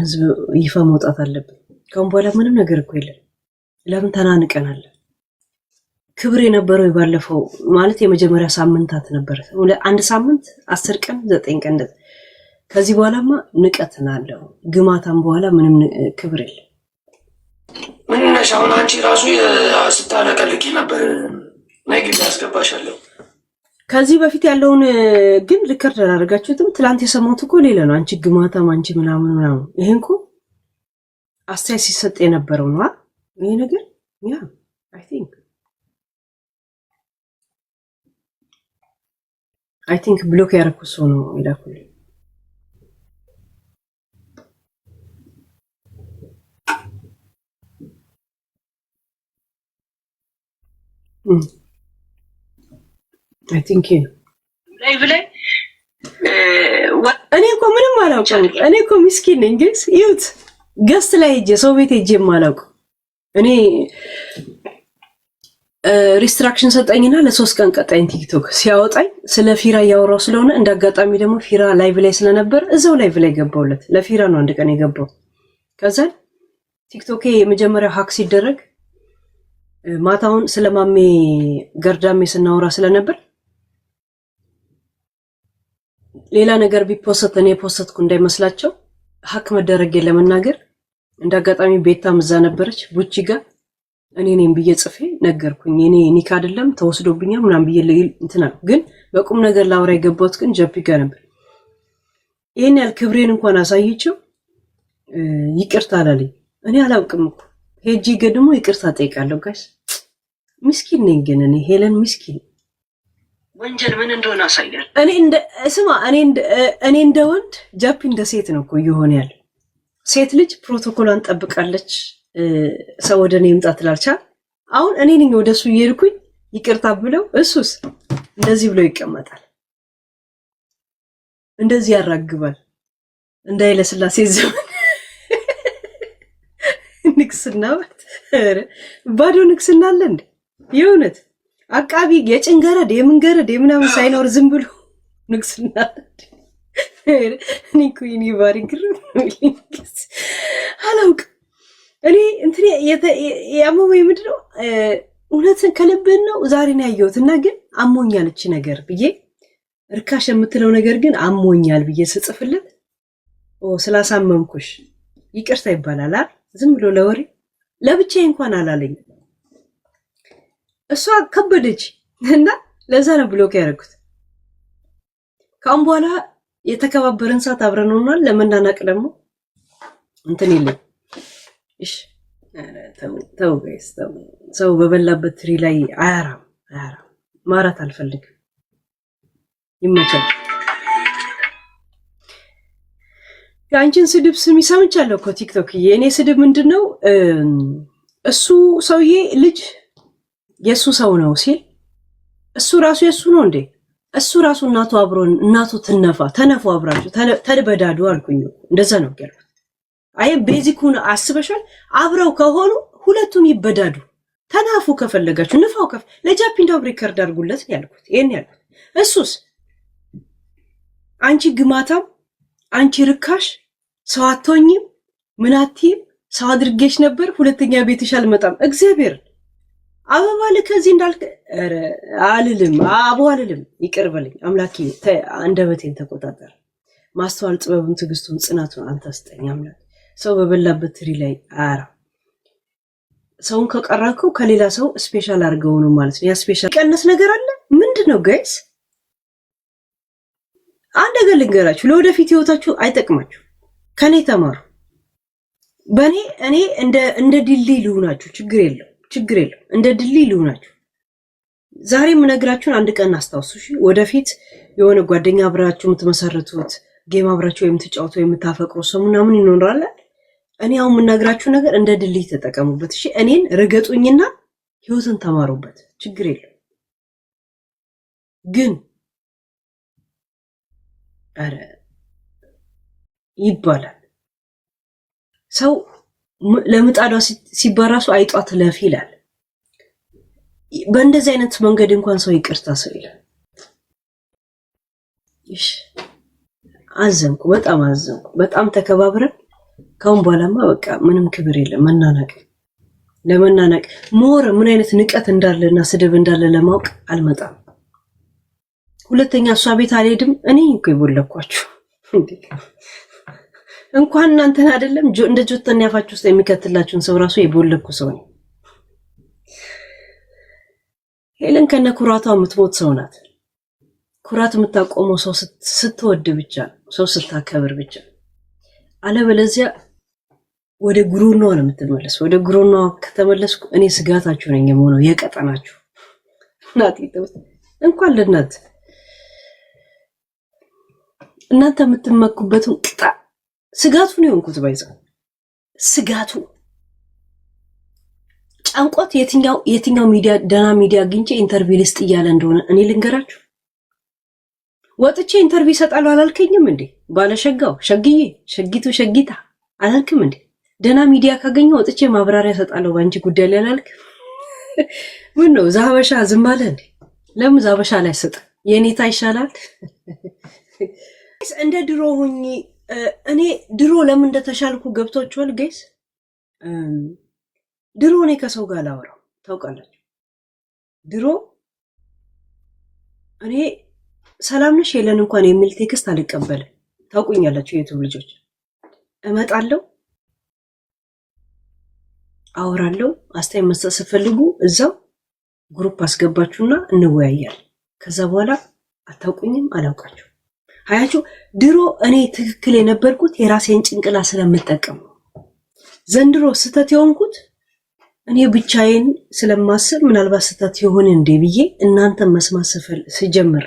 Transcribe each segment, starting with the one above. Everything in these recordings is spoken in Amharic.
ህዝብ ይፋ መውጣት አለበት። ካሁን በኋላ ምንም ነገር እኮ የለም። ለምን ተናንቀናል? ክብር የነበረው ባለፈው ማለት የመጀመሪያ ሳምንታት ነበር። አንድ ሳምንት 10 ቀን 9 ቀን ከዚህ በኋላማ ንቀት ናለው። ግማታም በኋላ ምንም ክብር የለም። ምን ነሽ አሁን አንቺ ራሱ ስታለቀልቂ ነበር። ነግብ ያስገባሻለሁ። ከዚህ በፊት ያለውን ግን ሪከርድ አላደረጋችሁትም? ትላንት የሰማሁት እኮ ሌላ ነው። አንቺ ግማታም አንቺ ምናምን ምናምን። ይሄን እኮ አስተያየት ሲሰጥ የነበረው ነው ይሄ ነገር። ያ አይ ቲንክ ብሎክ ያደረኩት ሰው ነው ይላኩልኝ። አይ ቲንክ ላይቭ ላይ እኔ እኮ ምንም አላውቅም። እኔ እኮ ምስኪን ነኝ። ግን ይሁት ገስት ላይ ሄጄ ሰው ቤት ሄጄ የማላውቅ እኔ ሪስትራክሽን ሰጠኝና ለ3 ቀን ቀጣይን ቲክቶክ ሲያወጣኝ ስለ ፊራ ያወራው ስለሆነ እንዳጋጣሚ ደግሞ ፊራ ላይቭ ላይ ስለነበር እዛው ላይቭ ላይ ገባውለት። ለፊራ ነው አንድ ቀን የገባው። ከዛ ቲክቶክ የመጀመሪያው ሀክ ሲደረግ ማታውን ስለማሜ ገርዳሜ ስናወራ ስለነበር ሌላ ነገር ቢፖስት እኔ ፖስትኩ እንዳይመስላቸው ሀክ መደረግ ለመናገር እንዳጋጣሚ ቤታም እዛ ነበረች ቡቺ ጋር እኔ ነኝ ብዬ ጽፌ ነገርኩኝ። እኔ ኒካ አይደለም ተወስዶብኛል ምናምን ብዬ እንትና ግን በቁም ነገር ላውራ የገባሁት ግን ጃፒ ጋር ነበር። ይሄን ያህል ክብሬን እንኳን አሳይቼው ይቅርታ አላለኝ። እኔ አላውቅም እኮ ሄጂ ገድሞ ይቅርታ ጠይቃለሁ። ጋይስ ምስኪን ነኝ ግን እኔ ሄለን ምስኪን ወንጀል ምን እንደሆነ አሳያለሁ። እኔ እንደ ወንድ ጃፒ እንደ ሴት ነው እኮ እየሆነ ያለው። ሴት ልጅ ፕሮቶኮሏን ጠብቃለች። ሰው ወደ እኔ ይምጣ ትላለች። አሁን እኔ ነኝ ወደሱ እየሄድኩኝ ይቅርታ ብለው እሱስ እንደዚህ ብሎ ይቀመጣል። እንደዚህ ያራግባል እንዳይለስላሴ ዘመን ንግስና ባዶ ንግስና አለ እንዴ? የእውነት አቃቢ የጭንገረድ የምንገረድ የምናምን ሳይኖር ዝም ብሎ ንግስና እኔ እኮ የኔ ባሪ ግርም አላውቅም። እኔ እንትን ያመመኝ ምንድነው እውነትን ከልብን ነው ዛሬ ነው ያየሁት። እና ግን አሞኛል እቺ ነገር ብዬ እርካሽ የምትለው ነገር ግን አሞኛል ብዬ ስጽፍለት ስላሳመምኩሽ ይቅርታ ይባላል አይደል? ዝም ብሎ ለወሬ ለብቻዬ እንኳን አላለኝ። እሷ ከበደች እና ለዛ ነው ብሎክ ያደረኩት። ካሁን በኋላ የተከባበረን ሰዓት አብረን ሆናል። ለመናናቅ ደግሞ እንትን የለም። እሺ ተው ጋይስ ተው። ሰው በበላበት ትሪ ላይ አያራም ማራት አልፈልግም። ይመቻል። የአንቺን ስድብ ስሚ ሰምቻለሁ እኮ ቲክቶክ። የእኔ ስድብ ምንድነው? እሱ ሰውዬ ልጅ የሱ ሰው ነው ሲል እሱ ራሱ የሱ ነው እንዴ? እሱ ራሱ እናቱ አብሮን እናቱ ተነፉ አብራችሁ ተልበዳዱ አልኩኝ። እንደዛ ነው ያልኩት። አይ ቤዚኩን አስበሻል? አብረው ከሆኑ ሁለቱም ይበዳዱ፣ ተናፉ። ከፈለጋችሁ ንፋው ለጃፒ እንዳው ሪከርድ አድርጉለት ያልኩት ይሄን ያልኩት። እሱስ አንቺ ግማታም አንቺ ርካሽ ሰው አትሆኝም ምን አትይም ሰው አድርጌሽ ነበር ሁለተኛ ቤትሽ አልመጣም። እግዚአብሔር አበባ ለከዚህ እንዳልከ አልልም አቦ አልልም። ይቅርበልኝ አምላኬ አንደበቴን ተቆጣጠር። ማስተዋል ጥበቡን ትዕግስቱን ጽናቱን አንተ ስጠኝ አምላክ። ሰው በበላበት ትሪ ላይ አራ ሰውን ከቀራከው ከሌላ ሰው ስፔሻል አድርገው ነው ማለት ነው። ያ ስፔሻል ቀነስ ነገር አለ ምንድነው ጋይስ? አንድ ነገር ልንገራችሁ፣ ለወደፊት ህይወታችሁ አይጠቅማችሁ። ከኔ ተማሩ። እኔ እንደ ድልድይ ልሁናችሁ፣ ችግር የለው እንደ ድልድይ ልሁናችሁ። ዛሬ የምነግራችሁን አንድ ቀን አስታውሱ። እሺ ወደፊት የሆነ ጓደኛ አብራችሁ የምትመሰርቱት ጌም አብራችሁ የምትጫወቱ የምታፈቅሩ ሰው ምናምን ይኖራል። እኔ አሁን የምነግራችሁ ነገር እንደ ድልድይ ተጠቀሙበት። እሺ እኔን ረገጡኝና ህይወትን ተማሩበት፣ ችግር የለው። ግን አረ ይባላል ሰው ለምጣዷ ሲባራሱ አይጧት ለፍ ይላል። በእንደዚህ አይነት መንገድ እንኳን ሰው ይቅርታ ሰው ይላል። እሺ አዘንኩ፣ በጣም አዘንኩ። በጣም ተከባብረን ካሁን በኋላማ በቃ ምንም ክብር የለም። መናናቅ ለመናናቅ ሞር ምን አይነት ንቀት እንዳለና ስድብ እንዳለ ለማወቅ አልመጣም። ሁለተኛ እሷ ቤት አልሄድም። እኔ እኮ ይቦለኳችሁ እንኳን እናንተን አይደለም እንደ ጆተን ያፋችሁ ውስጥ የሚከትላችሁን ሰው ራሱ የቦለኩ ሰው ነው። ሄለን ከነ ኩራቷ የምትሞት ሰው ናት። ኩራት የምታቆመው ሰው ስትወድ ብቻ፣ ሰው ስታከብር ብቻ። አለበለዚያ ወደ ጉሮኗ ነው የምትመለስ። ወደ ጉሮኗ ከተመለስኩ እኔ ስጋታችሁ ነኝ የምሆነው የቀጠናችሁ ናት። እንኳን ለናት እናንተ የምትመኩበትን ቅጣ ስጋቱ ነው የሆንኩት። ባይዘው ስጋቱ ጫንቆት የትኛው ሚዲያ ደና ሚዲያ አግኝቼ ኢንተርቪው ልስጥ እያለ እንደሆነ እኔ ልንገራችሁ። ወጥቼ ኢንተርቪው እሰጣለሁ አላልከኝም እንዴ? ባለሸጋው ሸግዬ ሸጊቱ ሸጊታ አላልክም እንዴ? ደና ሚዲያ ካገኘ ወጥቼ ማብራሪያ እሰጣለሁ ባንቺ ጉዳይ ላይ አላልክ? ምን ነው ዛበሻ ዝም አለ እንዴ? ለምን ዛበሻ ላይ ሰጥ? የኔታ ይሻላል። እንደ ድሮ ሁኚ። እኔ ድሮ ለምን እንደተሻልኩ ገብቷችኋል ጋይስ? ድሮ እኔ ከሰው ጋር አላወራም ታውቃላችሁ። ድሮ እኔ ሰላም ነሽ የለን እንኳን የሚል ቴክስት አልቀበልም። ታውቁኛላችሁ የዩቲዩብ ልጆች። እመጣለሁ፣ አወራለሁ፣ አስተያየት መስጠት ስትፈልጉ እዛው ግሩፕ አስገባችሁና እንወያያለን። ከዛ በኋላ አታውቁኝም፣ አላውቃችሁ። አያችሁ ድሮ እኔ ትክክል የነበርኩት የራሴን ጭንቅላ ስለምጠቀም ነው። ዘንድሮ ስተት የሆንኩት እኔ ብቻዬን ስለማስብ ምናልባት ስተት ይሆን እንዴ ብዬ እናንተ መስማት ስጀምር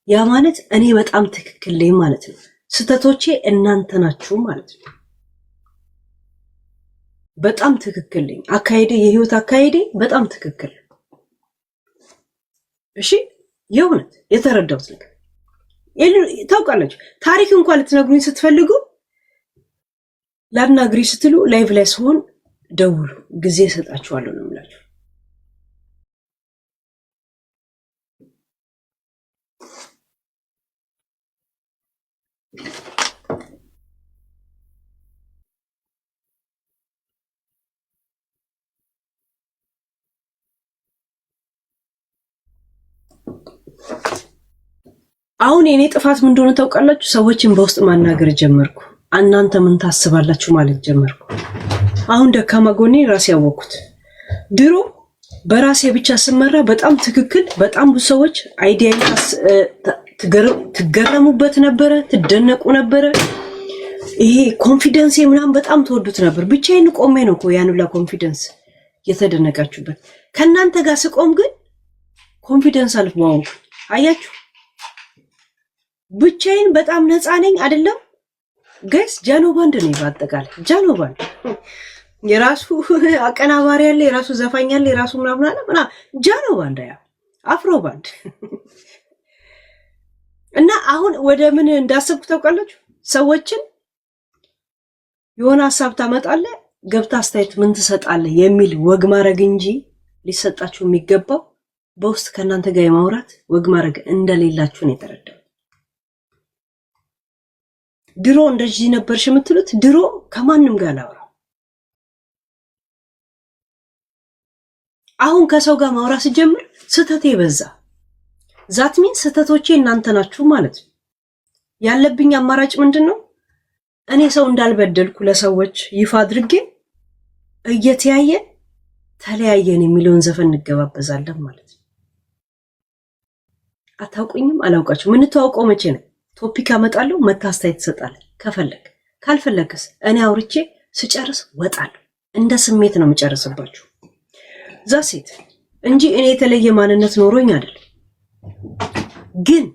ያ ማለት እኔ በጣም ትክክል ነኝ ማለት ነው። ስተቶቼ እናንተ ናችሁ ማለት ነው። በጣም ትክክል ነኝ። አካሄዴ የህይወት አካሄዴ በጣም ትክክል። እሺ የእውነት የተረዳሁት ነገር ታውቃላችሁ። ታሪክ እንኳን ልትነግሩኝ ስትፈልጉ ላናግሪ ስትሉ ላይቭ ላይ ሲሆን ደውሉ፣ ጊዜ እሰጣችኋለሁ ነው የምላችሁ። አሁን የኔ ጥፋት ምን እንደሆነ ታውቃላችሁ? ሰዎችን በውስጥ ማናገር ጀመርኩ። እናንተ ምን ታስባላችሁ ማለት ጀመርኩ። አሁን ደካማ ጎኔ ራሴ ያወቅኩት። ድሮ በራሴ ብቻ ስመራ በጣም ትክክል፣ በጣም ብዙ ሰዎች አይዲያ ትገረሙበት ነበረ፣ ትደነቁ ነበረ። ይሄ ኮንፊደንስ ምናምን በጣም ተወዱት ነበር። ብቻዬን ቆሜ ነው እኮ ያን ሁላ ኮንፊደንስ የተደነቃችሁበት። ከእናንተ ጋር ስቆም ግን ኮንፊደንስ አልፎ አያችሁ። ብቻዬን በጣም ነፃ ነኝ አይደለም ጋይስ። ጃኖ ባንድ ነው በአጠቃላይ ጃኖ ባንድ የራሱ አቀናባሪ ያለ፣ የራሱ ዘፋኝ ያለ፣ የራሱ ምናምን አለ ጃኖ ባንድ ያ አፍሮ ባንድ እና አሁን ወደ ምን እንዳሰብኩ ታውቃላችሁ? ሰዎችን የሆነ ሀሳብ ታመጣለ ገብታ አስተያየት ምን ትሰጣለ የሚል ወግ ማድረግ እንጂ ሊሰጣችሁ የሚገባው በውስጥ ከእናንተ ጋር የማውራት ወግ ማድረግ እንደሌላችሁ ነው የተረዳው። ድሮ እንደዚህ ነበርሽ የምትሉት ድሮ ከማንም ጋር ላውራ። አሁን ከሰው ጋር ማውራት ሲጀምር ስተቴ በዛ። ዛትሚን ስተቶቼ እናንተ ናችሁ ማለት ነው። ያለብኝ አማራጭ ምንድነው? እኔ ሰው እንዳልበደልኩ ለሰዎች ይፋ አድርጌ እየተያየን ተለያየን የሚለውን ዘፈን እንገባበዛለን ማለት ነው። አታውቁኝም፣ አላውቃችሁ። ምን ተዋውቀው መቼ ነው? ቶፒክ አመጣለሁ፣ መታስተያየት ትሰጣለህ ከፈለክ። ካልፈለክስ እኔ አውርቼ ስጨርስ ወጣለሁ። እንደ ስሜት ነው የምጨርስባችሁ ዛሴት እንጂ እኔ የተለየ ማንነት ኖሮኝ አይደል። ግን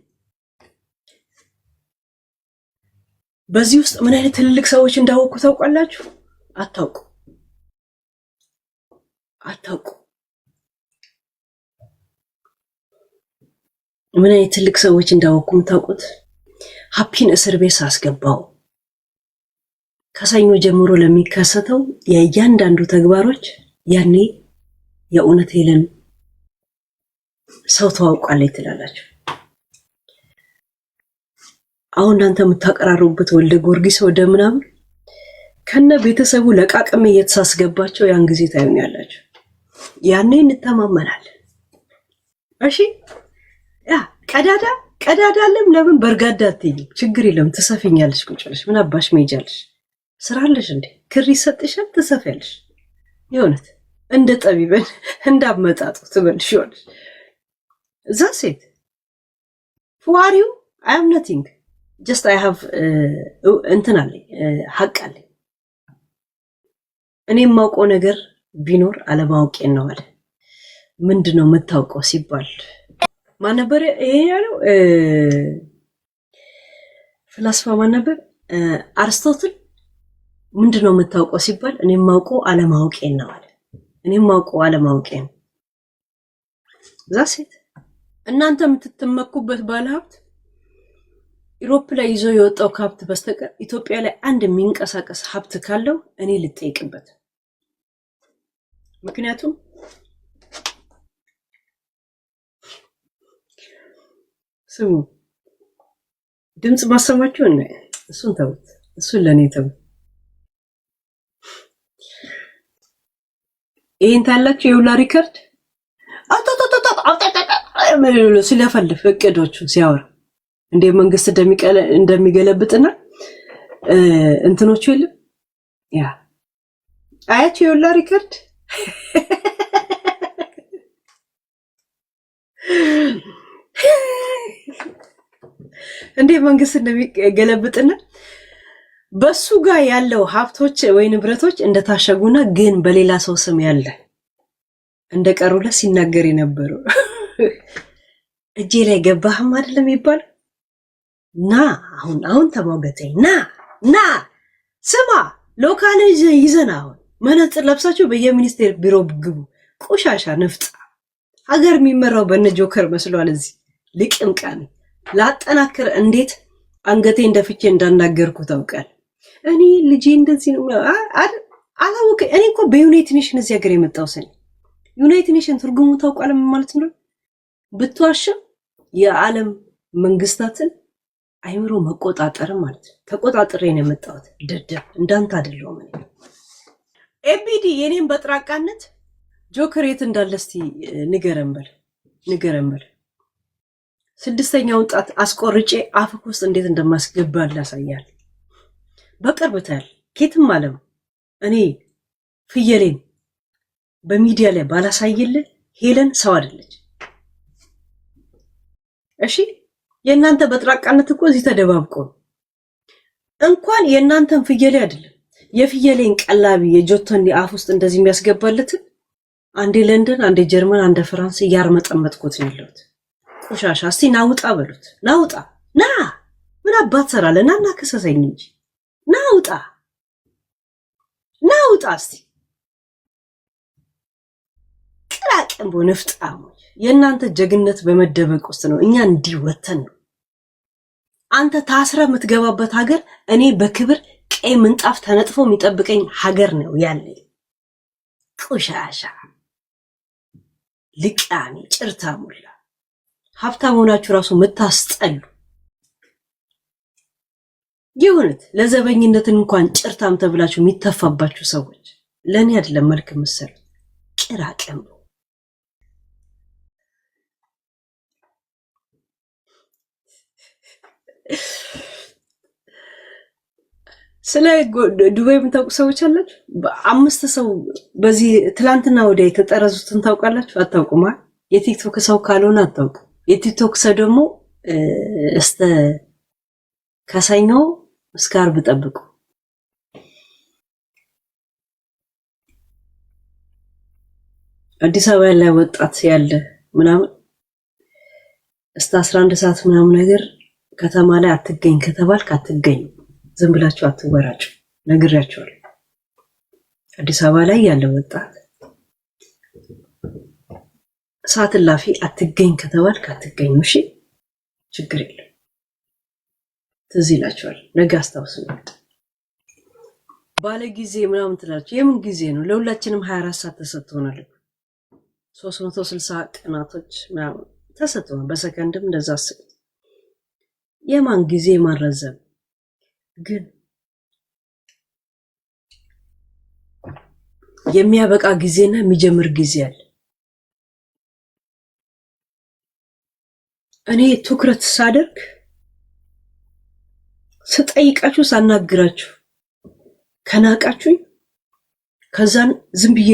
በዚህ ውስጥ ምን አይነት ትልልቅ ሰዎች እንዳወቁ ታውቃላችሁ? አታውቁ። ምን አይነት ትልቅ ሰዎች እንዳወቁ የምታውቁት? ሀፒን እስር ቤት ሳስገባው ከሰኞ ጀምሮ ለሚከሰተው የእያንዳንዱ ተግባሮች ያኔ የእውነት ሄለን ሰው ተዋውቃለች ትላላችሁ። አሁን እናንተ የምታቀራሩበት ወልደ ጊዮርጊስ ወደ ምናምን ከነ ቤተሰቡ ለቃቅሜ የተሳስገባቸው ያን ጊዜ ታዩኛላችሁ። ያኔ እንተማመናለን። እሺ ያ ቀዳዳለም ለምን በርጋዳ አትይኝ? ችግር የለም ትሰፊኛለሽ። ቁጭ ብለሽ ምን አባሽ መሄጃለሽ? ስራለሽ እንዴ? ክር ይሰጥሻል ትሰፊያለሽ። የእውነት እንደ ጠቢበን እንዳመጣጡ ትበልሽዋለሽ። እዛ ሴት ፉዋሪው አይ አም ነቲንግ ጀስት አይ ሃቭ እንትን አለኝ ሀቅ አለኝ። እኔ የማውቀው ነገር ቢኖር አለማወቄን ነው አለ። ምንድነው የምታውቀው ሲባል ማን ነበር ይሄ ያለው? ፍላስፋ ማን ነበር? አርስቶትል። ምንድነው የምታውቀው ሲባል እኔ የማውቀው አለማወቄን ነው አለ። እኔ የማውቀው አለማወቄን። እዛ ሴት እናንተ የምትተመኩበት ባለሀብት ዩሮፕ ላይ ይዞ የወጣው ከሀብት በስተቀር ኢትዮጵያ ላይ አንድ የሚንቀሳቀስ ሀብት ካለው እኔ ልጠይቅበት። ምክንያቱም ስሙ ድምጽ ማሰማችሁ እና እሱን ተውት፣ እሱን ለኔ ተውት። ይሄን ታላችሁ የውላ ሪከርድ ሲለፈልፍ እቅዶቹን ሲያወራ እንደ መንግስት እንደሚገለብጥና እንትኖቹ የለም ያ አያችሁ የውላ ሪከርድ እንደ መንግስት እንደሚገለብጥና በሱ ጋር ያለው ሀብቶች ወይ ንብረቶች እንደታሸጉና ግን በሌላ ሰው ስም ያለ እንደቀሩለት ሲናገር የነበረው እጄ ላይ ገባህም አይደለም ይባላል። ና አሁን ተሞገተኝ ና ስማ ሎካል ይዘና አሁን መነጽር ለብሳችሁ በየሚኒስቴር ቢሮ ግቡ። ቆሻሻ ነፍጣ ሀገር የሚመራው በነ ጆከር መስሏል። እዚህ ልቅምቃን ላጠናክር እንዴት አንገቴ እንደፍቼ እንዳናገርኩ ታውቃል። እኔ ልጄ እንደዚህ ነው አላወቀ። እኔ እኮ በዩናይትድ ኔሽን እዚህ ሀገር የመጣው ሰኝ ዩናይትድ ኔሽን ትርጉሙ ታውቃል ማለት ነው። ብትዋሽም የዓለም መንግስታትን አይምሮ መቆጣጠር ማለት ነው። ተቆጣጥሬ ነው የመጣሁት። ደደብ እንዳንተ አይደለሁም እኔ። ኤቢዲ የኔን በጥራቃነት ጆከር የት እንዳለ እስቲ ንገረን በል። ስድስተኛውን ጣት አስቆርጬ አፍክ ውስጥ እንዴት እንደማስገባ ላሳያል። በቅርብ ታያል። ኬትም አለም እኔ ፍየሌን በሚዲያ ላይ ባላሳይልህ ሄለን ሰው አይደለች። እሺ የእናንተ በጥራቃነት እኮ እዚህ ተደባብቆ እንኳን የእናንተን ፍየሌ አይደለም የፍየሌን ቀላቢ የጆተኒ አፍ ውስጥ እንደዚህ የሚያስገባለትን አንዴ ለንደን፣ አንዴ ጀርመን፣ አንዴ ፍራንስ እያርመጠመጥኩት ነው ያለሁት። ቆሻሻ እስቲ ናውጣ በሉት። ናውጣ ና ምን አባት ሰራለና እና ከሰሰኝ እንጂ ናውጣ እስቲ ቅራቅም በነፍጣሞች የእናንተ ጀግነት በመደበቅ ውስጥ ነው። እኛ እንዲህ ወተን ነው። አንተ ታስረ የምትገባበት ሀገር እኔ በክብር ቀይ ምንጣፍ ተነጥፎ የሚጠብቀኝ ሀገር ነው ያለ። ቆሻሻ ልቃሚ ጭርታ ሙላ ሀብታም ሆናችሁ ራሱ የምታስጠሉ የሆነት ለዘበኝነትን እንኳን ጭርታም ተብላችሁ የሚተፋባችሁ ሰዎች ለእኔ አይደለም መልክ የምትሰሩት። ቅራቅም ስለ ዱባይ የምታውቁ ሰዎች አላችሁ? በአምስት ሰው በዚህ ትላንትና ወዲያ የተጠረዙትን ታውቃላችሁ? አታውቁማ? የቲክቶክ ሰው ካልሆነ አታውቁ። የቲክቶክ ሰው ደግሞ እስተ ከሰኞ እስከ ዓርብ ጠብቁ። አዲስ አበባ ላይ ወጣት ያለ ምናምን እስከ 11 ሰዓት ምናምን ነገር ከተማ ላይ አትገኝ ከተባልክ አትገኝ። ዝም ብላችሁ አትወራጩ። ነግሬያችኋለሁ። አዲስ አበባ ላይ ያለ ወጣት ሰዓት እላፊ አትገኝ ከተባልክ አትገኝ። እሺ ችግር የለም። ትዝ ይላችኋል። ነገ አስታውሱ። ባለ ጊዜ ምናምን ትላችሁ። የምን ጊዜ ነው? ለሁላችንም 24 ሰዓት ተሰጥቶናል። 360 ቀናቶች ምናምን ተሰጥቶናል። በሰከንድም እንደዛ አስቡት። የማን ጊዜ ማረዘም ግን የሚያበቃ ጊዜና የሚጀምር ጊዜ አለ። እኔ ትኩረት ሳደርግ ስጠይቃችሁ ሳናግራችሁ ከናቃችሁኝ ከዛን ዝም ብዬ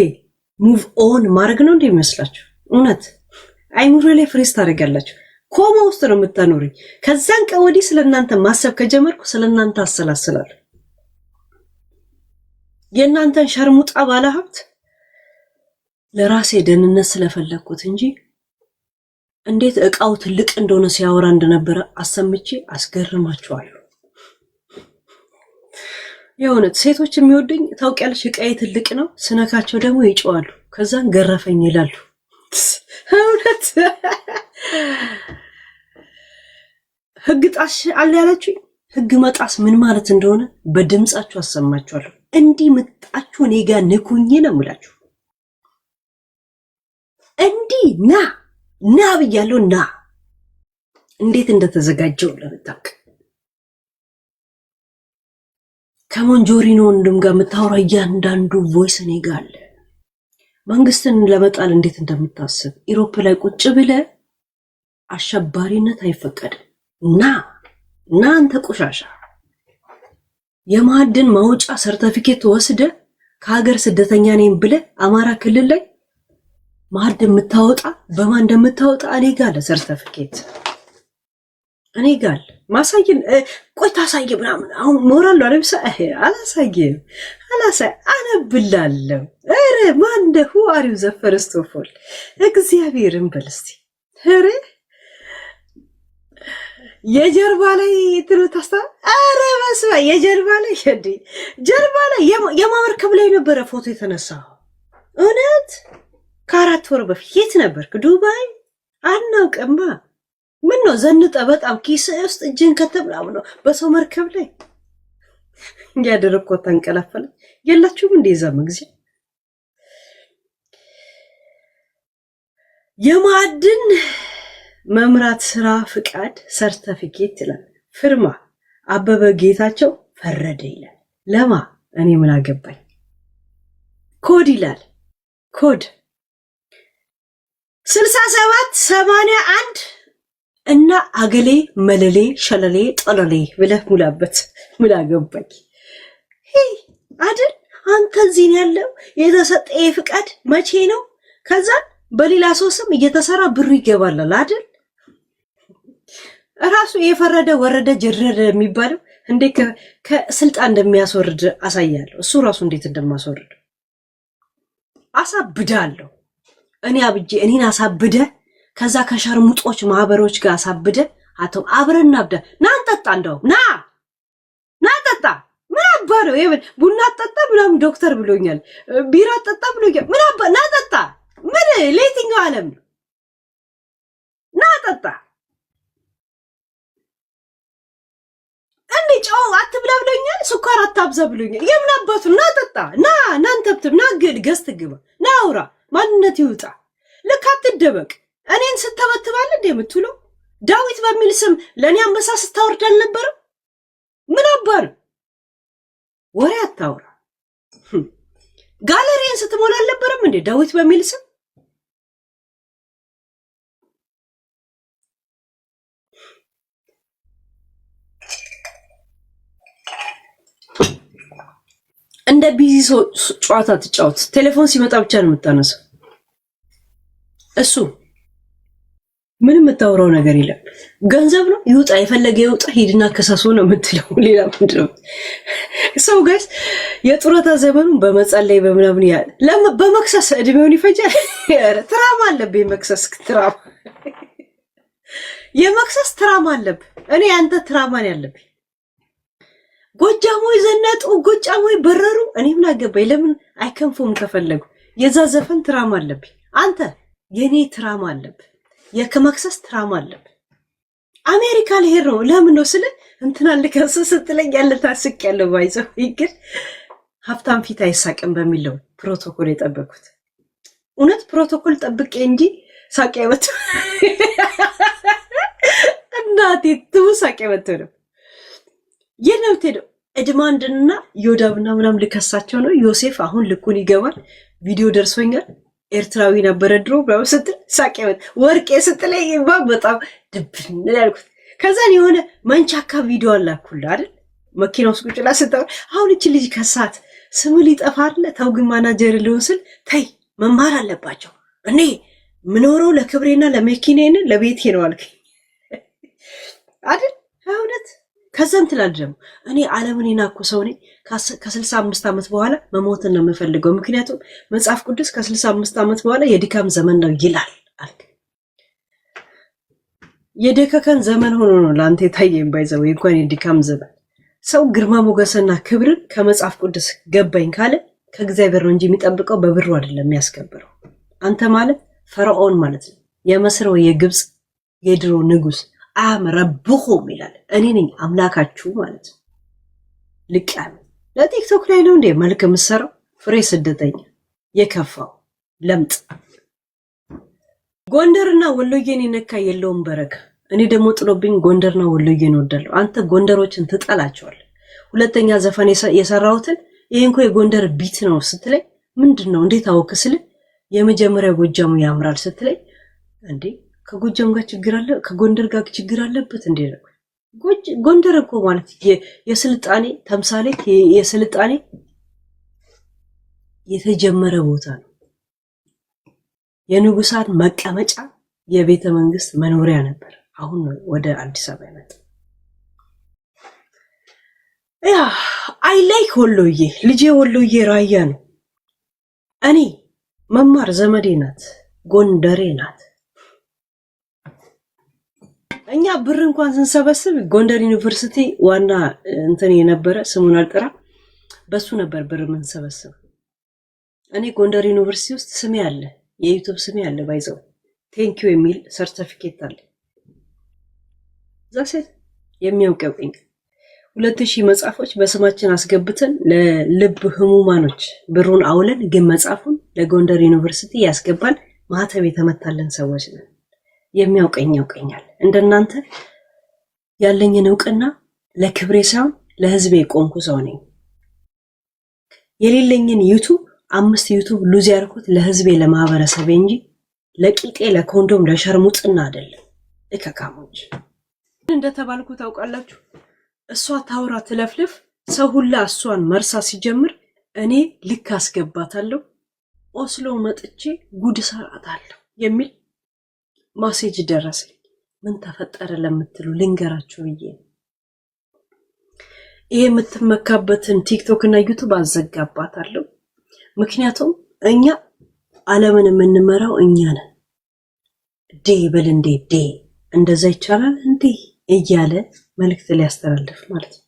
ሙቭ ኦን ማድረግ ነው እንደሚመስላችሁ? እውነት አይምሮ ላይ ፍሬስ ታደርጋላችሁ። ኮማ ውስጥ ነው የምታኖረኝ። ከዛን ቀን ወዲህ ስለእናንተ ማሰብ ከጀመርኩ ስለእናንተ አሰላስላለሁ። የእናንተን ሸርሙጣ ባለሀብት ለራሴ ደህንነት ስለፈለግኩት እንጂ እንዴት እቃው ትልቅ እንደሆነ ሲያወራ እንደነበረ አሰምቼ አስገርማችኋለሁ። የእውነት ሴቶች የሚወዱኝ ታውቂያለሽ፣ እቃዬ ትልቅ ነው፣ ስነካቸው ደግሞ ይጮዋሉ፣ ከዛን ገረፈኝ ይላሉ። እውነት ህግ ጣሽ አለ ያላችሁኝ፣ ህግ መጣስ ምን ማለት እንደሆነ በድምጻችሁ አሰማችኋለሁ። እንዲህ መጣችሁ እኔ ጋር ንኩኝ ነው የምላችሁ። እንዲህ ና ብያለሁ። ና እንዴት እንደተዘጋጀው ለምታውቅ ከሞንጆሪኖ ወንድም ጋር የምታወራ እያንዳንዱ ቮይስ እኔ ጋር አለ። መንግስትን ለመጣል እንዴት እንደምታስብ ኢሮፕ ላይ ቁጭ ብለ አሸባሪነት አይፈቀድም። ና አንተ ቆሻሻ የማዕድን ማውጫ ሰርተፊኬት ወስደ ከሀገር ስደተኛ ነኝ ብለ አማራ ክልል ላይ ማዕድን የምታወጣ በማን እንደምታወጣ እኔ ጋር ለሰርተፊኬት እኔ ጋር ማሳየን ቆይ ታሳየ ምናምን አሁን ሞራል አለብሰ አላሳየም አነብላለሁ። ኧረ ማን ደሁ አሪው ዘፈርስቶፎል እግዚአብሔርን በልስቲ ኧረ የጀርባ ላይ ትሩታስታ ኧረ በስመ የጀርባ ላይ ጀርባ ላይ የማመርከብ ላይ ነበረ ፎቶ የተነሳው። እውነት ከ4 ወር በፊት የት ነበርክ? ዱባይ አናውቅማ። ምን ነው ዘንጠ በጣም ኪስ ውስጥ እጅን ከተብላም ነው በሰው መርከብ ላይ ያደረኮ ተንቀላፈለ። የላችሁም እንደዛ መግዚያ የማዕድን መምራት ስራ ፍቃድ ሰርተፊኬት ይላል። ፍርማ አበበ ጌታቸው ፈረደ ይላል። ለማ እኔ ምን አገባኝ? ኮድ ይላል። ኮድ 6781 እና አገሌ መለሌ ሸለሌ ጠለሌ ብለህ ሙላበት። ምን አገባኝ? አይደል አንተ እዚህ ያለው የተሰጠ ፍቃድ መቼ ነው? ከዛ በሌላ ሰው ስም እየተሰራ ብሩ ይገባላል አይደል? ራሱ የፈረደ ወረደ ጀረረ የሚባለው እንዴት ከስልጣን እንደሚያስወርድ አሳያለሁ። እሱ ራሱ እንዴት እንደማስወርድ አሳብዳለሁ። እኔ አብጄ እኔን አሳብደ ከዛ ከሸርሙጦች ማህበሮች ጋር አሳብደ አተው አብረን አብደ ና እንጠጣ። እንደው ና ጠጣ። ምን አባረው ይሄን ቡና ጠጣ ብላም ዶክተር ብሎኛል። ቢራ ጠጣ ብሎኛል። ምን አባ ና ጠጣ። ምን ለየትኛው ዓለም ነው? ና ጠጣ። እንዴ ጨው አትብላ ብሎኛል። ስኳር አታብዛ ብሎኛል። የምን አባቱ ና ጠጣ። ና አንተብትብ ና ገዝት ግባ። ና አውራ ማንነት ይውጣ። ልክ አትደበቅ። እኔን ስተበትባል እንደ የምትውለው ዳዊት በሚል ስም ለኔ አንበሳ ስታወርድ አልነበረም? ምን አባር ወሬ አታውራ። ጋለሪን ስትሞላ አልነበረም እንዴ ዳዊት በሚል ስም? እንደ ቢዚ ሰው ጨዋታ ትጫወት። ቴሌፎን ሲመጣ ብቻ ነው የምታነሳው። እሱ ምንም የምታወራው ነገር የለም። ገንዘብ ነው ይውጣ፣ የፈለገ ይውጣ፣ ሂድና ከሰሱ ነው የምትለው። ሌላ ምንድነው? ሰው ጋይስ የጡረታ ዘመኑን በመጸለይ በምናምን በመክሰስ እድሜውን ይፈጃል። ትራማ አለብህ፣ የመክሰስ ትራማ፣ የመክሰስ ትራማ አለብህ። እኔ አንተ ትራማን ያለብህ ጎጃሞይ ዘነጡ፣ ጎጃሞይ በረሩ። እኔ ምን አገባኝ? ለምን አይከንፉም? ከፈለጉ የዛ ዘፈን ትራማ አለብህ። አንተ የኔ ትራማ አለብህ፣ የከመክሰስ ትራማ አለብህ። አሜሪካ ልሄድ ነው። ለምን ነው ስለ እንትና ልከስ ስትለኝ ያለ ታስቅ ያለው ባይዘው ይግል ሀብታም ፊት አይሳቅም በሚለው ፕሮቶኮል የጠበቁት እውነት ፕሮቶኮል ጠብቄ እንጂ ሳቅ አይወጥ እናቴ ትው ሳቅ አይወጥ ነው የነውቴ እድማንድንና ዮዳብና ምናምን ልከሳቸው ነው። ዮሴፍ አሁን ልኩን ይገባል። ቪዲዮ ደርሶኛል። ኤርትራዊ ነበረ ድሮ ብለው ስትል ሳቄ ወርቄ ስትለኝ በጣም ድብን ያልኩት። ከዛን የሆነ መንቻካ ቪዲዮ አላኩልህ አይደል? መኪና ውስጥ ቁጭ ብላ ስታወራ አሁን እቺ ልጅ ከሳት ስሙ ሊጠፋ አይደለ? ተው ግን ማናጀር ሊሆን ስል ተይ መማር አለባቸው። እኔ ምኖረው ለክብሬና ለመኪኔን ለቤቴ ነው አልከኝ አይደል? እውነት ከዛም ትላል ደግሞ እኔ ዓለምን የናኩ ሰው ነኝ። ከ65 ዓመት በኋላ መሞትን ነው የምፈልገው። ምክንያቱም መጽሐፍ ቅዱስ ከ65 ዓመት በኋላ የድካም ዘመን ነው ይላል አልክ። የደከከን ዘመን ሆኖ ነው ለአንተ የታየኝ። ባይዘው እንኳን የድካም ዘመን ሰው ግርማ ሞገስና ክብርን ከመጽሐፍ ቅዱስ ገባኝ ካለ ከእግዚአብሔር ነው እንጂ የሚጠብቀው በብሩ አይደለም የሚያስከብረው። አንተ ማለት ፈርዖን ማለት ነው፣ የመስር ወይ የግብፅ የድሮ ንጉስ። አም ረብኹም ይላል። እኔ ነኝ አምላካችሁ ማለት ነው። ልቃም ለቲክቶክ ላይ ነው እንዴ መልክ የምትሰራው? ፍሬ ስደተኛ የከፋው ለምጥ ጎንደርና ወሎዬን የነካ የለውም በረካ። እኔ ደግሞ ጥሎብኝ ጎንደርና ወሎዬን ወዳለሁ። አንተ ጎንደሮችን ትጠላቸዋለህ። ሁለተኛ ዘፈን የሰራሁትን ይሄ እንኳን የጎንደር ቢት ነው ስትለኝ ምንድነው እንዴት አወክ ስል የመጀመሪያ ጎጃሙ ያምራል ስትለኝ እንዴ ከጎጃም ጋር ችግር አለ ከጎንደር ጋር ችግር አለበት እንዴ? ጎንደር እኮ ማለት የስልጣኔ ተምሳሌት የስልጣኔ የተጀመረ ቦታ ነው። የንጉሳን መቀመጫ የቤተ መንግስት መኖሪያ ነበር። አሁን ወደ አዲስ አበባ ይመጣ። ያ አይ ላይክ ወሎዬ። ልጄ ወሎዬ ራያ ነው። እኔ መማር ዘመዴ ናት፣ ጎንደሬ ናት። እኛ ብር እንኳን ስንሰበስብ ጎንደር ዩኒቨርሲቲ ዋና እንትን የነበረ ስሙን አልጠራ በሱ ነበር ብር የምንሰበስብ። እኔ ጎንደር ዩኒቨርሲቲ ውስጥ ስሜ አለ፣ የዩቲዩብ ስሜ አለ። ባይዘው ቴንኪዩ የሚል ሰርቲፊኬት አለ። ዛሴት የሚያውቀውኝ 2000 መጽሐፎች በስማችን አስገብተን ለልብ ህሙማኖች ብሩን አውለን ግን መጽሐፉን ለጎንደር ዩኒቨርሲቲ ያስገባል ማህተብ የተመታለን ሰዎች ነን። የሚያውቀኝ ያውቀኛል። እንደናንተ ያለኝን እውቅና ለክብሬ ሳይሆን ለህዝቤ ቆንኩ ሰው ነኝ። የሌለኝን ዩቲዩብ 5 ዩቲዩብ ሉዝ ያርኩት ለህዝቤ ለማህበረሰቤ እንጂ ለቂጤ ለኮንዶም ለሸርሙጥና አይደለም። እከካሞች እንደተባልኩ ታውቃላችሁ። እሷ ታውራ ትለፍልፍ፣ ሰው ሁላ እሷን መርሳ ሲጀምር እኔ ልክ አስገባታለሁ፣ ኦስሎ መጥቼ ጉድ ሰራታለሁ የሚል ማሴጅ ደረሰኝ። ምን ተፈጠረ ለምትሉ ልንገራችሁ ብዬ ይሄ የምትመካበትን ቲክቶክ እና ዩቲዩብ አዘጋባታለሁ። ምክንያቱም እኛ ዓለምን የምንመራው እኛ ነን። ዴ በል እንዴ ዴ እንደዛ ይቻላል እንዴ እያለ መልእክት ሊያስተላልፍ ማለት ነው።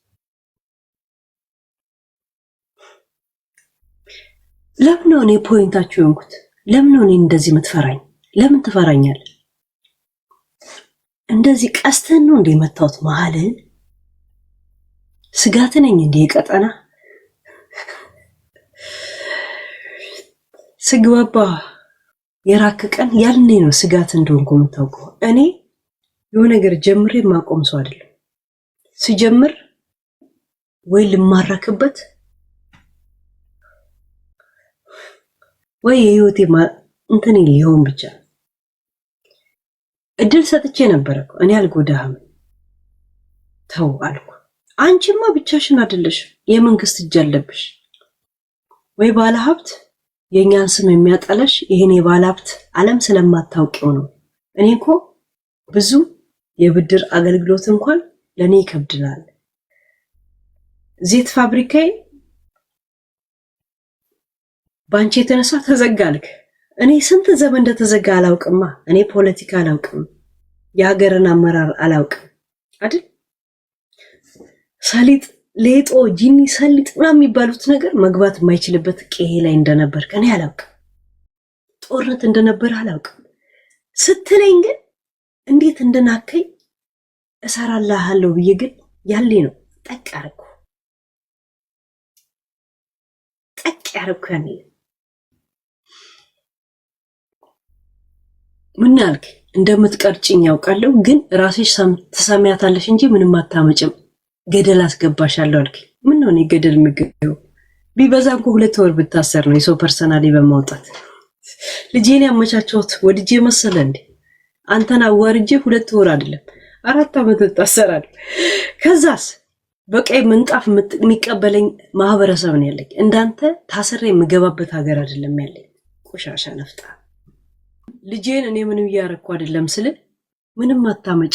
ለምን ነው እኔ ፖይንታችሁ የሆንኩት? ለምን ነው እኔ እንደዚህ የምትፈራኝ? ለምን ትፈራኛለህ? እንደዚህ ቀስተን ነው እንዴ መታወት መሃልን? ስጋት ነኝ እንዴ ቀጠና ስግባባ የራክ ቀን ያልኔ ነው ስጋት እንደሆንኩ የምታውቀው። እኔ የሆነ ነገር ጀምሬ ማቆም ሰው አይደለም። ሲጀምር ወይ ልማረክበት ወይ የህይወቴ እንትን ሊሆን ብቻ እድል ሰጥቼ ነበር እኮ እኔ አልጎዳህም ተው አልኩ። አንቺማ ብቻሽን አይደለሽ፣ የመንግስት እጅ አለብሽ። ወይ ባለሀብት የኛን ስም የሚያጠለሽ ይሄን የባለሀብት ዓለም ስለማታውቂው ነው። እኔ እኮ ብዙ የብድር አገልግሎት እንኳን ለኔ ይከብድናል። ዘይት ፋብሪካዬ ባንቺ የተነሳ ተዘጋልክ። እኔ ስንት ዘመን እንደተዘጋ አላውቅማ። እኔ ፖለቲካ አላውቅም፣ የሀገርን አመራር አላውቅም አይደል? ሰሊጥ ሌጦ ጂኒ ሰሊጥ ምናምን የሚባሉት ነገር መግባት የማይችልበት ቄሄ ላይ እንደነበር ከኔ አላውቅም። ጦርነት እንደነበር አላውቅም ስትለኝ ግን እንዴት እንደናከኝ እሰራልሃለሁ ብዬ ግን ያሌ ነው ጠቅ ያረኩ ያኔ ምን ያልክ እንደምትቀርጭኝ ያውቃለሁ፣ ግን ራስሽ ትሰሚያታለሽ እንጂ ምንም አታመጭም፣ ገደል አስገባሻለሁ አልክ። ምን ነው ገደል ምግው ቢበዛ እንኳ 2 ወር ብታሰር ነው የሰው ፐርሰናሊ በማውጣት ልጄን ያመቻቸውት ወድጄ መሰለ እንዴ አንተና አዋርጄ 2 ወር አይደለም 4 አመት ታሰራል። ከዛስ በቀይ ምንጣፍ የሚቀበለኝ ማህበረሰብ ነው ያለኝ። እንዳንተ ታሰረ የምገባበት ሀገር አይደለም ያለኝ። ቆሻሻ ነፍጣ ልጄን እኔ ምንም ያረኩ አይደለም ስለ ምንም አታመጭ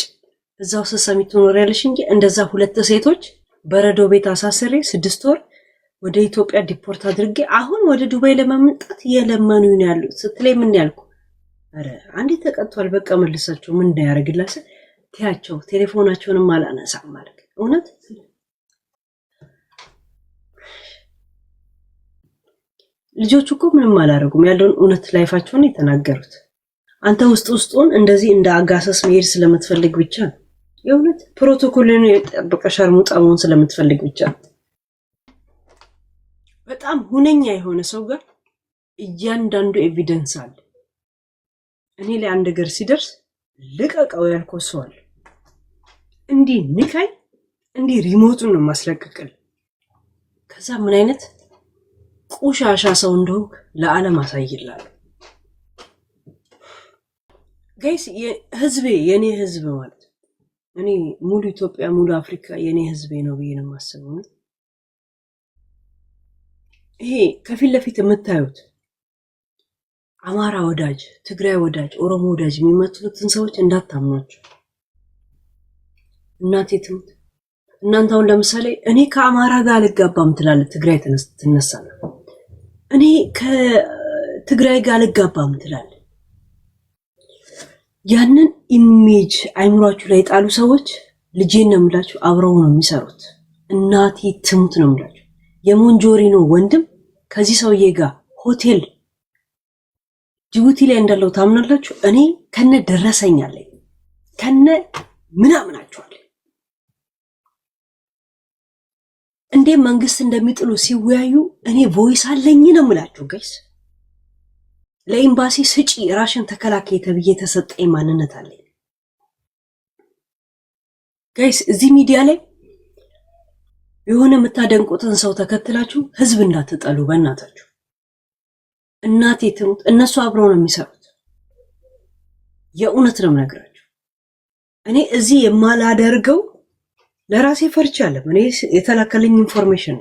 እዛው ሰሰሚ ትኖሪያለሽ እንጂ እንደዛ 2 ሴቶች በረዶ ቤት አሳስሬ 6 ወር ወደ ኢትዮጵያ ዲፖርት አድርጌ አሁን ወደ ዱባይ ለማምጣት የለመኑኝ ነው ያሉት ስትለኝ ምን ያልኩ አረ አንዴ ተቀጥቷል በቃ መልሳቸው ምን እንዳያረግላስ ታያቸው ቴሌፎናቸውንም አላነሳም ማለት እውነት ልጆቹ እኮ ምንም አላረጉም ያለውን እውነት ላይፋቸውን የተናገሩት አንተ ውስጡን እንደዚህ እንደ አጋሰስ መሄድ ስለምትፈልግ ብቻ ነው የእውነት ፕሮቶኮልን የጠበቀ ሸርሙጣ መሆን ስለምትፈልግ ብቻ በጣም ሁነኛ የሆነ ሰው ጋር እያንዳንዱ ኤቪደንስ አለ እኔ ላይ አንድ ነገር ሲደርስ ልቀቀው ያልከው ሰው አለ እንዲህ ንካይ እንዲህ ሪሞቱን ነው ማስለቀቅል ከዛ ምን አይነት ቆሻሻ ሰው እንደሆንክ ለዓለም አሳይላለሁ ጋይስ ህዝቤ የኔ ህዝብ ማለት እኔ ሙሉ ኢትዮጵያ ሙሉ አፍሪካ የኔ ህዝቤ ነው ብዬ ነው የማስበው ይሄ ከፊት ለፊት የምታዩት አማራ ወዳጅ ትግራይ ወዳጅ ኦሮሞ ወዳጅ የሚመጡትን ሰዎች እንዳታምኗቸው እናቴ ትሙት እናንተ አሁን ለምሳሌ እኔ ከአማራ ጋር አልጋባም ትላለ ትግራይ ትነሳና እኔ ከትግራይ ጋር አልጋባም ትላለ ያንን ኢሜጅ አይምሯችሁ ላይ ጣሉ ሰዎች ልጄን ነው የምላችሁ አብረው ነው የሚሰሩት እናቴ ትሙት ነው የምላችሁ የሞንጆሪኖ ወንድም ከዚህ ሰውዬ ጋር ሆቴል ጅቡቲ ላይ እንዳለው ታምናላችሁ እኔ ከነ ደረሰኛለኝ ከነ ምናምናችኋል እንዴ መንግስት እንደሚጥሉ ሲወያዩ እኔ ቮይስ አለኝ ነው የምላችሁ ጋይስ ለኤምባሲ ስጪ ራሽን ተከላካይ ተብዬ ተሰጠኝ ማንነት አለኝ ጋይስ እዚህ ሚዲያ ላይ የሆነ የምታደንቁትን ሰው ተከትላችሁ ህዝብ እንዳትጠሉ በእናታችሁ እናቴ ትሙት እነሱ አብረው ነው የሚሰሩት የእውነት ነው የምነግራችሁ እኔ እዚህ የማላደርገው ለራሴ ፈርቻለሁ እኔ የተላከልኝ ኢንፎርሜሽን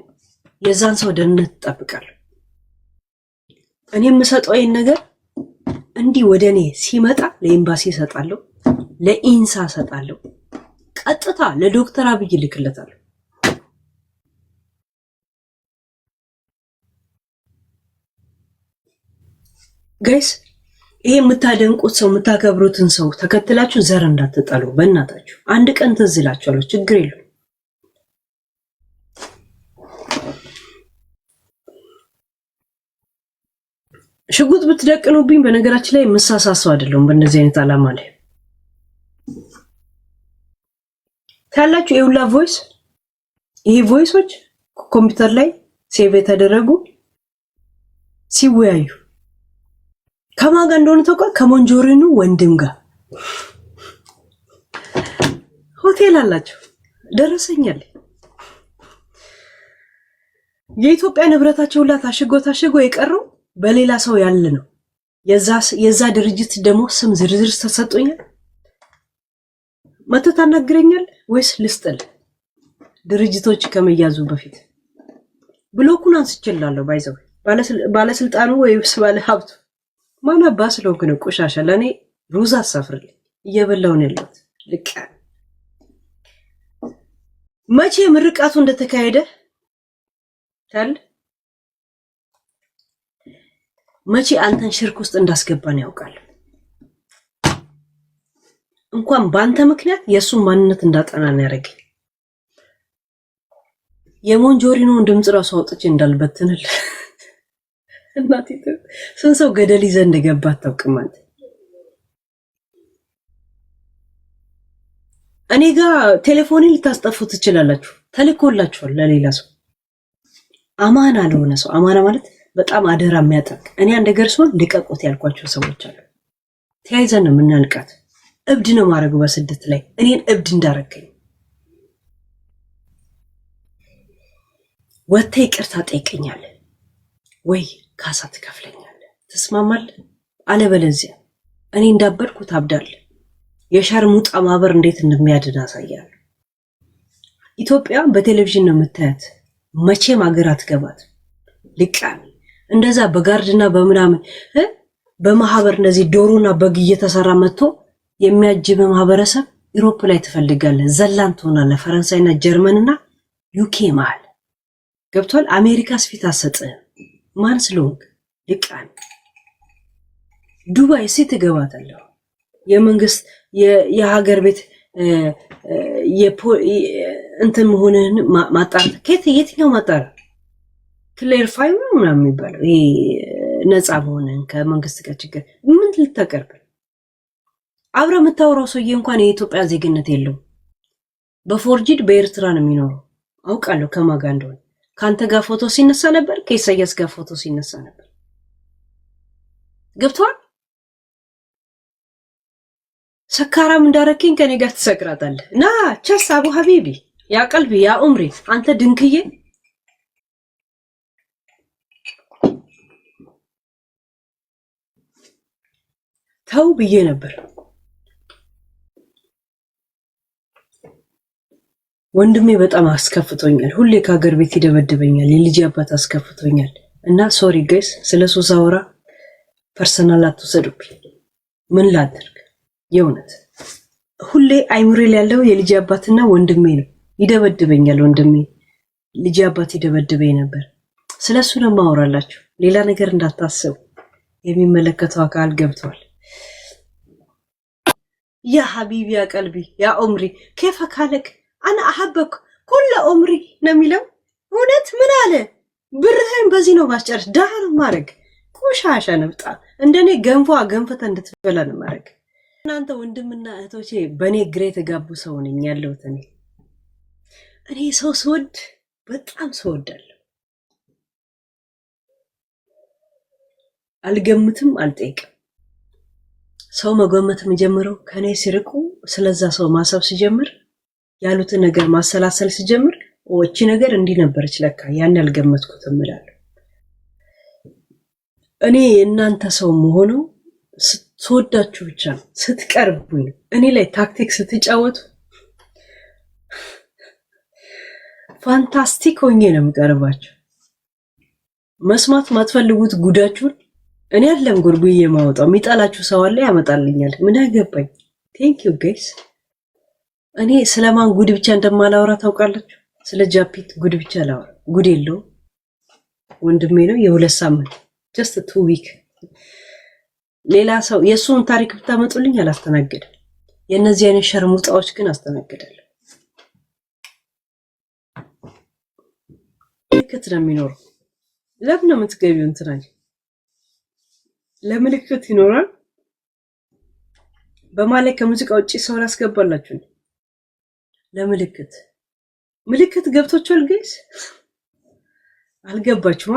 የዛን ሰው ደህንነት ተጠብቃለሁ እኔ የምሰጠው ይሄን ነገር እንዲህ ወደኔ ሲመጣ ለኤምባሲ ሰጣለሁ ለኢንሳ ሰጣለሁ ቀጥታ ለዶክተር አብይ ልክለታለሁ ጋይስ ይሄ የምታደንቁት ሰው የምታከብሩትን ሰው ተከትላችሁ ዘር እንዳትጠሉ በእናታችሁ አንድ ቀን ትዝ ይላችኋል ችግር የለም ሽጉጥ ብትደቅኑብኝ በነገራችን ላይ መሳሳሰው አይደለም በእንደዚህ አይነት አላማ ላይ ታላችሁ የሁላ ቮይስ ይሄ ቮይሶች ኮምፒውተር ላይ ሴቭ የተደረጉ ሲወያዩ ከማን ጋር እንደሆነ ተቆ ከሞንጆሪኖ ወንድም ጋር ሆቴል አላችሁ ደረሰኛል የኢትዮጵያ ንብረታቸው ሁላ ታሽጎ የቀረው በሌላ ሰው ያለ ነው የዛ ድርጅት ደግሞ ስም ዝርዝር ተሰጥቶኛል መተት አናግረኛል ወይስ ልስጥል ድርጅቶች ከመያዙ በፊት ብሎኩን አንስቼላለሁ ባይዘው ባለስልጣኑ ወይስ ባለ ሀብቱ ማን አባስ ነው ግን ቆሻሻ ለኔ ሩዝ አሳፍርልኝ እየበላው ነው ያለው ልቅ መቼ ምርቃቱ እንደተካሄደ ታል መቼ አንተን ሽርክ ውስጥ እንዳስገባን ያውቃል እንኳን ባንተ ምክንያት የሱን ማንነት እንዳጠናን ያረግ የሞንጆሪኖን ድምጽ ራሱ አውጥቼ እንዳልበትንል እናቴ ስንሰው ገደል ይዘ እንደገባ ታውቅማት እኔ ጋር ቴሌፎኔን ልታስጠፉ ትችላላችሁ ተልኮላችኋል ለሌላ ሰው አማና ለሆነ ሰው አማና ማለት በጣም አደራ የሚያጠቅ እኔ አንድ ነገር ሲሆን ልቀቆት ያልኳቸው ሰዎች አሉ ተያይዘን ነው የምናልቃት እብድ ነው ማድረግ በስደት ላይ እኔን እብድ እንዳረከኝ ወጥተህ ይቅርታ ጠይቀኛለህ ወይ ካሳ ትከፍለኛለህ። ትስማማለህ? አለበለዚያ እኔ እንዳበድኩ ታብዳለህ። የሸርሙጣ ማህበር እንዴት እንደሚያድን አሳያለሁ። ኢትዮጵያ በቴሌቪዥን ነው የምታያት። መቼም ሀገር አትገባት። ልቃሚ እንደዛ በጋርድና በምናምን በማህበር እንደዚህ ዶሮና በግ እየተሰራ መጥቶ የሚያጅብ ማህበረሰብ ዩሮፕ ላይ ትፈልጋለህ። ዘላን ትሆናለህ። ፈረንሳይና ጀርመንና ዩኬ መሃል ገብቷል። አሜሪካስ ፊት አትሰጥህም። ማን ስለሆንክ ልቃሚ። ዱባይ ሲ ትገባታለህ። የመንግስት የሀገር ቤት እንትን መሆንህን ማጣራት የትኛው ማጣራት? ክሌሪፋይ ምናምን የሚባለው ይሄ ነፃ መሆንህን ከመንግስት ጋር ችግር ምን ልታቀርብ? አብረህ የምታወራው ሰውዬ እንኳን የኢትዮጵያ ዜግነት የለውም። በፎርጂድ በኤርትራ ነው የሚኖረው። አውቃለሁ ከማን ጋር እንደሆነ። ከአንተ ጋር ፎቶ ሲነሳ ነበር፣ ከኢሳያስ ጋር ፎቶ ሲነሳ ነበር። ገብቷል። ሰካራም እንዳረከኝ ከኔ ጋር ትሰክራታለህ። ና ቸስ አቡ ሀቢቢ ያ ቀልቢ ያ ኡምሪ አንተ ድንክዬ ተው ብዬ ነበር። ወንድሜ በጣም አስከፍቶኛል። ሁሌ ከሀገር ቤት ይደበድበኛል። የልጅ አባት አስከፍቶኛል። እና ሶሪ ጋይስ ስለሱ ሳወራ ፐርሰናል አትወሰዱብኝ። ምን ላድርግ? የእውነት ሁሌ አይምሬል ያለው የልጅ አባትና ወንድሜ ነው። ይደበድበኛል ወንድሜ። ልጅ አባት ይደበድበኝ ነበር። ስለሱ ነው ማወራላችሁ። ሌላ ነገር እንዳታስቡ። የሚመለከተው አካል ገብቷል። ያ ሀቢቢ ያ ቀልቢ ያ ኡምሪ كيف ካለክ አና አሐበክ ኩለ ኡምሪ ነው የሚለው። እውነት ምን አለ? ብርህን በዚህ ነው ማስጨርስ። ዳር ማረግ ቆሻሻ ነብጣ እንደኔ ገንፎ ገንፈተ እንድትበላ ነው ማረግ። እናንተ ወንድምና እህቶቼ በኔ ግሬ የተጋቡ ሰው ነኝ ያለሁት እኔ ሰው ስወድ በጣም ስወዳለሁ። አልገምትም፣ አልጠይቅም። ሰው መገመት የጀመረው ከኔ ሲርቁ ስለዛ ሰው ማሰብ ሲጀምር ያሉትን ነገር ማሰላሰል ሲጀምር እቺ ነገር እንዲህ ነበርች ለካ ያን ያልገመትኩት እላለሁ። እኔ እናንተ ሰው መሆነው ስትወዳችሁ ብቻ ነው፣ ስትቀርቡኝ እኔ ላይ ታክቲክ ስትጫወቱ ፋንታስቲክ ሆኜ ነው የምቀርባችሁ። መስማት ማትፈልጉት ጉዳችሁን እኔ አይደለም ጉርጉዬ ማውጣው። የሚጣላችሁ ሰው አለ ያመጣልኛል። ምን ያገባኝ? ቴንክ ዩ ጋይስ። እኔ ስለማን ጉድ ብቻ እንደማላወራ ታውቃላችሁ? ስለ ጃፒት ጉድ ብቻ ላወራ። ጉድ የለውም ወንድሜ ነው። የ2 ሳምንት just 2 week ሌላ ሰው የሱን ታሪክ ብታመጡልኝ አላስተናግድም። የነዚህ አይነት ሸርሙጣዎች ግን አስተናግዳለሁ። ምልክት ነው የሚኖረው። ለምን ነው የምትገቢው? እንትናል ለምልክት ይኖራል። በማለ ከሙዚቃ ውጪ ሰው ላስገባላችሁ ለምልክት ምልክት ገብቶቻል ጋይስ? አልገባችሁማ?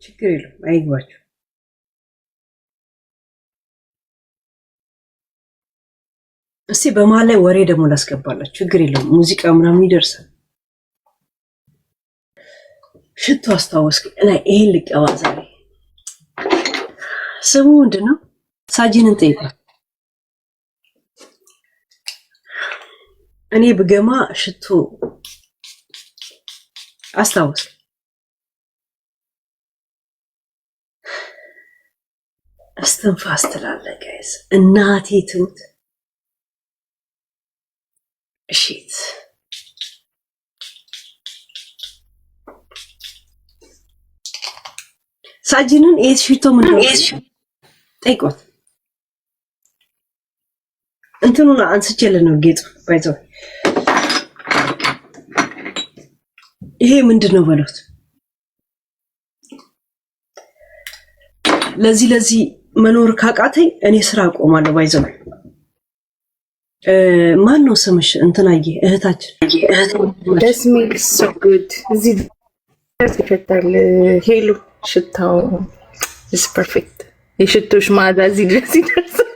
ችግር የለም አይግባችሁ። እስቲ በማለ ወሬ ደግሞ ላስገባላችሁ። ችግር የለም ሙዚቃ ምናምን ይደርሳል። ሽቶ አስታወስክ እና ይሄን ልቀባ ዛሬ። ስሙ ምንድነው? ሳጂንን ጠይቃት። እኔ ብገማ ሽቶ አስታወስክ። እስትንፋስ ትላለህ ጋይስ። እናቴ ትሙት እሺት ሳጂንን ኤስ ሽቶ ምን ጠይቆት እንትኑን አንስቼልህ ነው ጌጡ ባይዘው። ይሄ ምንድነው በሉት። ለዚህ መኖር ካቃተኝ እኔ ስራ አቆማለሁ ባይዘው። ማን ነው ስምሽ? እንትናዬ እህታችን ደስ ሚል ሶ ጉድ እዚህ ይፈታል። ሄሎ ሽታው is perfect። የሽቶሽ ማዕዛ እዚህ ድረስ ይደርሳል።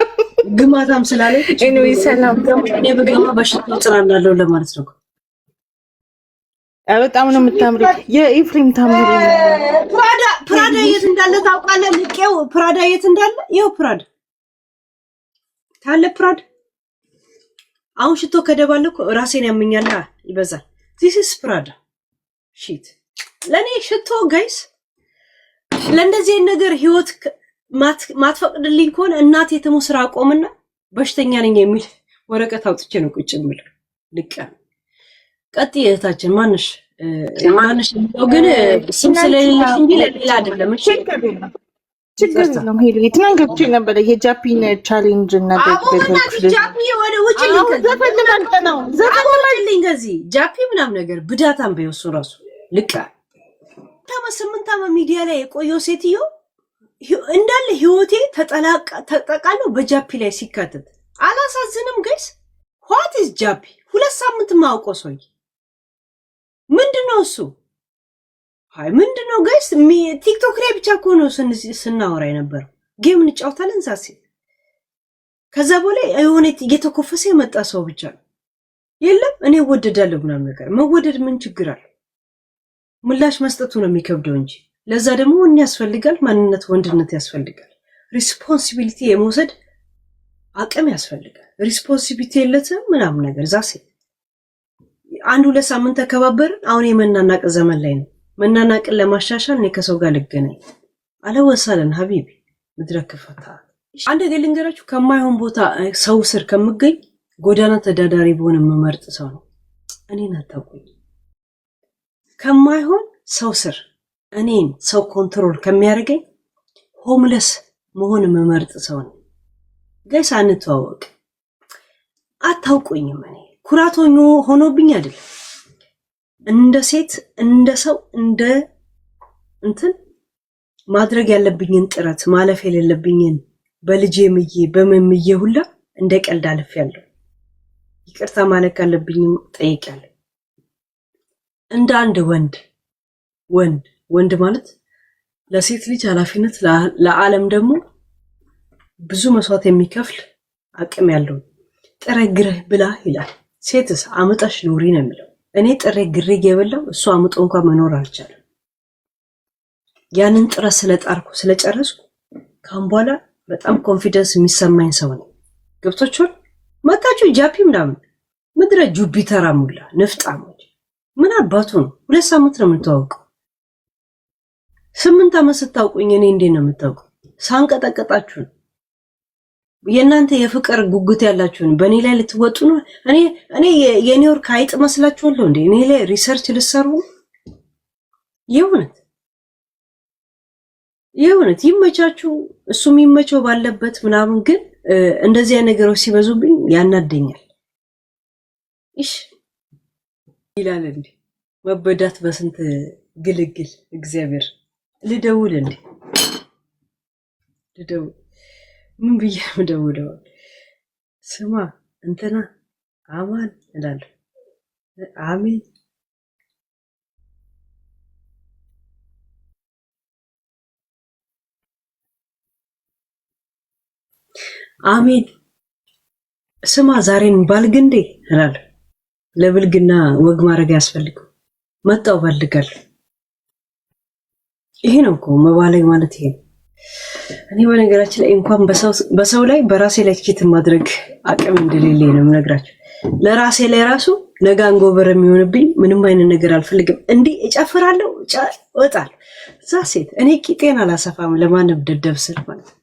ግማታም ስላለኝ ኤኒዌይ ሰላም። እኔ በገማ በሽቶ ጽናናለሁ ለማለት ነው። በጣም ነው የምታምሪው። የኤፍሬም ታምሪ ፕራዳ የት እንዳለ ታውቃለህ? ልቄው ፕራዳ የት እንዳለ ይኸው ፕራዳ ታለ ፕራዳ አሁን ሽቶ ከደባለኩ ራሴን ያመኛል ይበዛል። this is ፕራዳ ሺት ለኔ ሽቶ ጋይስ ለእንደዚህ ነገር ህይወት ማትፈቅድልኝ ከሆነ እናቴ ተሞ ስራ አቆምና በሽተኛ ነኝ የሚል ወረቀት አውጥቼ ነው ቁጭ የምለው። ልቃ ቀጥይ እህታችን ማንሽ ግን ስም ስለሌለሽ እንጂ ለሌላ አይደለም። እሺ ችግር የለም። ሄሎ የትናንት ገብቼ ነበር የጃፒን ቻሌንጅ እና ጃፒ ወደ ውጭ ዘፈንልኝ ከዚህ ጃፒ ምናምን ነገር ብዳታም በየሱ ራሱ ልቃ ስምንት ዓመት ሚዲያ ላይ የቆየው ሴትዮ እንዳለ ህይወቴ ተጠቃሎ በጃፒ ላይ ሲካተት አላሳዝንም ጋይስ? what is ጃፒ? 2 ሳምንት ማውቀው ሰው ምንድነው እሱ? ሃይ ምንድነው ጋይስ? ቲክቶክ ላይ ብቻ እኮ ነው ስናወራ የነበረው። ጌም እንጫወታለን ዛሴ ከዛ በላይ የሆነ እየተኮፈሰ የመጣ ሰው ብቻ ነው። የለም እኔ ወደዳለሁ ምናምን ነገር መወደድ ምን ችግር አለ? ምላሽ መስጠቱ ነው የሚከብደው እንጂ ለዛ ደግሞ ምን ያስፈልጋል? ማንነት ወንድነት ያስፈልጋል። ሪስፖንሲቢሊቲ የመውሰድ አቅም ያስፈልጋል። ሪስፖንሲቢሊቲ የለትም ምናምን ነገር ዛሴ 1-2 ሳምንት ተከባበርን። አሁን የመናናቅ ዘመን ላይ ነው። መናናቅን ለማሻሻል እኔ ከሰው ጋር ልገናኝ አለወሳለን ሀቢቢ ምድረክፈታ አንድ ነገር ልንገራችሁ። ከማይሆን ቦታ ሰው ስር ከምገኝ ጎዳና ተዳዳሪ በሆነ መመርጥ ሰው ነው። እኔን አታውቁኝ። ከማይሆን ሰው ስር እኔን ሰው ኮንትሮል ከሚያደርገኝ ሆምለስ መሆን መመርጥ ሰው ነው። ጋይስ አንተዋወቅ። አታውቁኝም። እኔ ኩራት ሆኖብኝ አይደለም። እንደ ሴት እንደ ሰው እንደ እንትን ማድረግ ያለብኝን ጥረት ማለፍ የሌለብኝን በልጄ ምዬ በመምዬ ሁላ እንደ ቀልድ አልፌያለሁ። ይቅርታ ማለት ካለብኝም ጠይቄያለሁ። እንደ አንድ ወንድ ማለት ለሴት ልጅ ኃላፊነት ለዓለም ደግሞ ብዙ መስዋዕት የሚከፍል አቅም ያለው ጥሬ ግሬ ብላ ይላል። ሴትስ አመጣሽ ኑሪ ነው የሚለው። እኔ ጥሬ ግሬ የበላው እሱ አምጦ እንኳን መኖር አልቻለም። ያንን ጥረት ስለጣርኩ ስለጨረስኩ ካሁን በኋላ በጣም ኮንፊደንስ የሚሰማኝ ሰው ነኝ። ገብቶቻል? መጣችሁ ጃፒ ምናምን ምድረ ጁፒተር አሙላ ንፍጣሞች ምን አባቱ ነው? 2 ሳምንት ነው የምንተዋወቀው። 8 ዓመት ስታውቁኝ እኔ እንዴት ነው የምታውቁ? ሳንቀጠቀጣችሁ ነው። የእናንተ የፍቅር ጉጉት ያላችሁን በእኔ ላይ ልትወጡ ነው። እኔ የኒውዮርክ አይጥ መስላችኋለሁ እንዴ? እኔ ላይ ሪሰርች ልሰሩ? የእውነት ይመቻችሁ። እሱ የሚመቸው ባለበት ምናምን፣ ግን እንደዚህ አይነት ነገሮች ሲበዙብኝ ያናደኛል። እሺ ይላል እንዴ መበዳት በስንት ግልግል። እግዚአብሔር ልደውል እንዴ ልደውል ምን ብዬ ምደውለው? ስማ እንትና አማን እላለሁ። አሜን አሜን። ስማ ዛሬን ባልግንዴ እላለሁ። ለብልግና ወግ ማድረግ ያስፈልገው መጣው ባልጋለሁ። ይሄ ነው እኮ መባለግ ማለት ይሄ ነው። እኔ በነገራችን ላይ እንኳን በሰው ላይ በራሴ ላይ ኪት ማድረግ አቅም እንደሌለ ነው የምነግራችሁ። ለራሴ ላይ ራሱ ነገ አንጎበር የሚሆንብኝ ምንም አይነት ነገር አልፈልግም። እንዲህ እጨፍራለሁ እወጣለሁ። እዛ ሴት እኔ ቂጤን አላሰፋም ለማንም ደደብ ስል ማለት ነው።